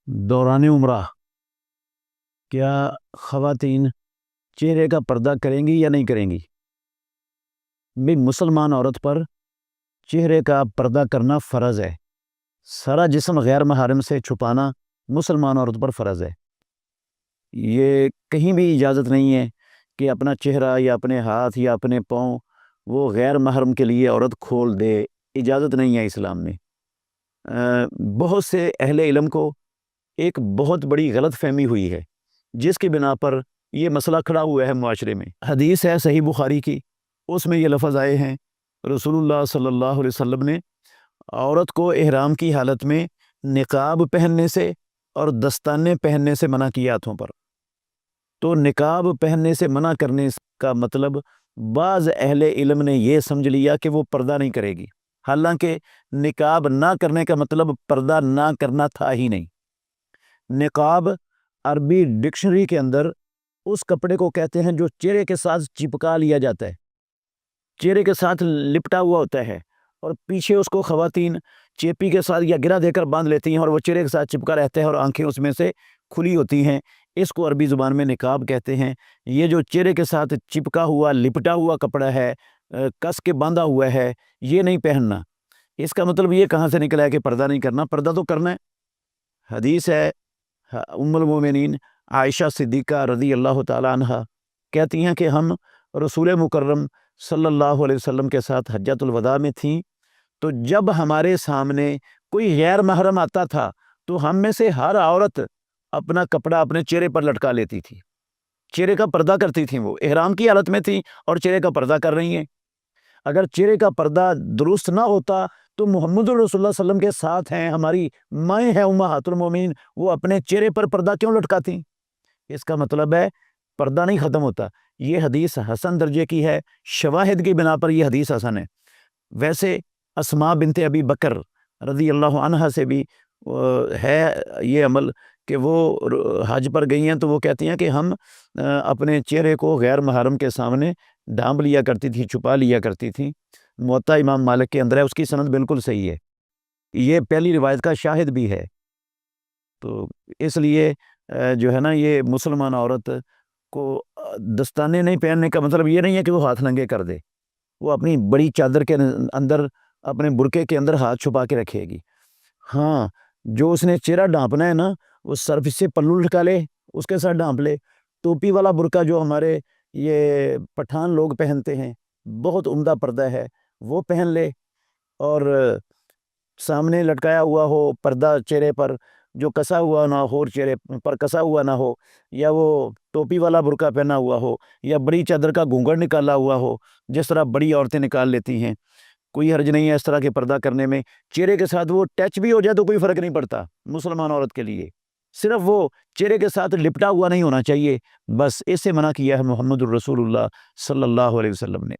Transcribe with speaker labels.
Speaker 1: دوران عمرہ کیا خواتین چہرے کا پردہ کریں گی یا نہیں کریں گی؟ بھی مسلمان عورت پر چہرے کا پردہ کرنا فرض ہے. سارا جسم غیر محارم سے چھپانا مسلمان عورت پر فرض ہے. یہ کہیں بھی اجازت نہیں ہے کہ اپنا چہرہ یا اپنے ہاتھ یا اپنے پاؤں وہ غیر محرم کے لیے عورت کھول دے. اجازت نہیں ہے اسلام میں. بہت سے اہل علم کو ایک بہت بڑی غلط فہمی ہوئی ہے جس کی بنا پر یہ مسئلہ کھڑا ہوا ہے معاشرے میں. حدیث ہے صحیح بخاری کی، اس میں یہ لفظ آئے ہیں رسول اللہ صلی اللہ علیہ وسلم نے عورت کو احرام کی حالت میں نقاب پہننے سے اور دستانے پہننے سے منع کیا ہاتھوں پر. تو نقاب پہننے سے منع کرنے کا مطلب بعض اہل علم نے یہ سمجھ لیا کہ وہ پردہ نہیں کرے گی، حالانکہ نقاب نہ کرنے کا مطلب پردہ نہ کرنا تھا ہی نہیں. نقاب عربی ڈکشنری کے اندر اس کپڑے کو کہتے ہیں جو چہرے کے ساتھ چپکا لیا جاتا ہے، چہرے کے ساتھ لپٹا ہوا ہوتا ہے، اور پیچھے اس کو خواتین چیپی کے ساتھ یا گرہ دے کر باندھ لیتی ہیں اور وہ چہرے کے ساتھ چپکا رہتا ہے اور آنکھیں اس میں سے کھلی ہوتی ہیں. اس کو عربی زبان میں نقاب کہتے ہیں. یہ جو چہرے کے ساتھ چپکا ہوا لپٹا ہوا کپڑا ہے، کس کے باندھا ہوا ہے، یہ نہیں پہننا. اس کا مطلب یہ کہاں سے نکلا ہے کہ پردہ نہیں کرنا؟ پردہ تو کرنا ہے. حدیث ہے ام المومنین عائشہ صدیقہ رضی اللہ تعالی عنہ کہتی ہیں کہ ہم رسول مکرم صلی اللہ علیہ وسلم کے ساتھ حجۃ الوداع میں تھیں، تو جب ہمارے سامنے کوئی غیر محرم آتا تھا تو ہم میں سے ہر عورت اپنا کپڑا اپنے چہرے پر لٹکا لیتی تھی، چہرے کا پردہ کرتی تھیں. وہ احرام کی حالت میں تھیں اور چہرے کا پردہ کر رہی ہیں. اگر چہرے کا پردہ درست نہ ہوتا تو محمد رسول اللہ صلی اللہ علیہ وسلم کے ساتھ ہیں، ہماری مائیں ہیں امہات المومنین، وہ اپنے چہرے پر پردہ کیوں لٹکاتی؟ اس کا مطلب ہے پردہ نہیں ختم ہوتا. یہ حدیث حسن درجے کی ہے، شواہد کی بنا پر یہ حدیث حسن ہے. ویسے اسماء بنت ابی بکر رضی اللہ عنہا سے بھی ہے یہ عمل کہ وہ حج پر گئی ہیں تو وہ کہتی ہیں کہ ہم اپنے چہرے کو غیر محرم کے سامنے ڈھانپ لیا کرتی تھی، چھپا لیا کرتی تھیں. موطا امام مالک کے اندر ہے، اس کی سند بالکل صحیح ہے. یہ پہلی روایت کا شاہد بھی ہے. تو اس لیے جو ہے نا، یہ مسلمان عورت کو دستانے نہیں پہننے کا مطلب یہ نہیں ہے کہ وہ ہاتھ ننگے کر دے. وہ اپنی بڑی چادر کے اندر اپنے برقعے کے اندر ہاتھ چھپا کے رکھے گی. ہاں، جو اس نے چہرہ ڈھانپنا ہے نا، وہ سرف سے پلو لٹکا لے، اس کے ساتھ ڈھانپ لے. ٹوپی والا برقع جو ہمارے یہ پٹھان لوگ پہنتے ہیں، بہت عمدہ پردہ ہے، وہ پہن لے. اور سامنے لٹکایا ہوا ہو پردہ چہرے پر جو کسا ہوا نہ ہو، چہرے پر کسا ہوا نہ ہو، یا وہ ٹوپی والا برقع پہنا ہوا ہو، یا بڑی چادر کا گھونگھٹ نکالا ہوا ہو جس طرح بڑی عورتیں نکال لیتی ہیں. کوئی حرج نہیں ہے اس طرح کے پردہ کرنے میں. چہرے کے ساتھ وہ ٹچ بھی ہو جائے تو کوئی فرق نہیں پڑتا مسلمان عورت کے لیے. صرف وہ چہرے کے ساتھ لپٹا ہوا نہیں ہونا چاہیے، بس اس سے منع کیا ہے محمد الرسول اللہ صلی اللہ علیہ وسلم نے.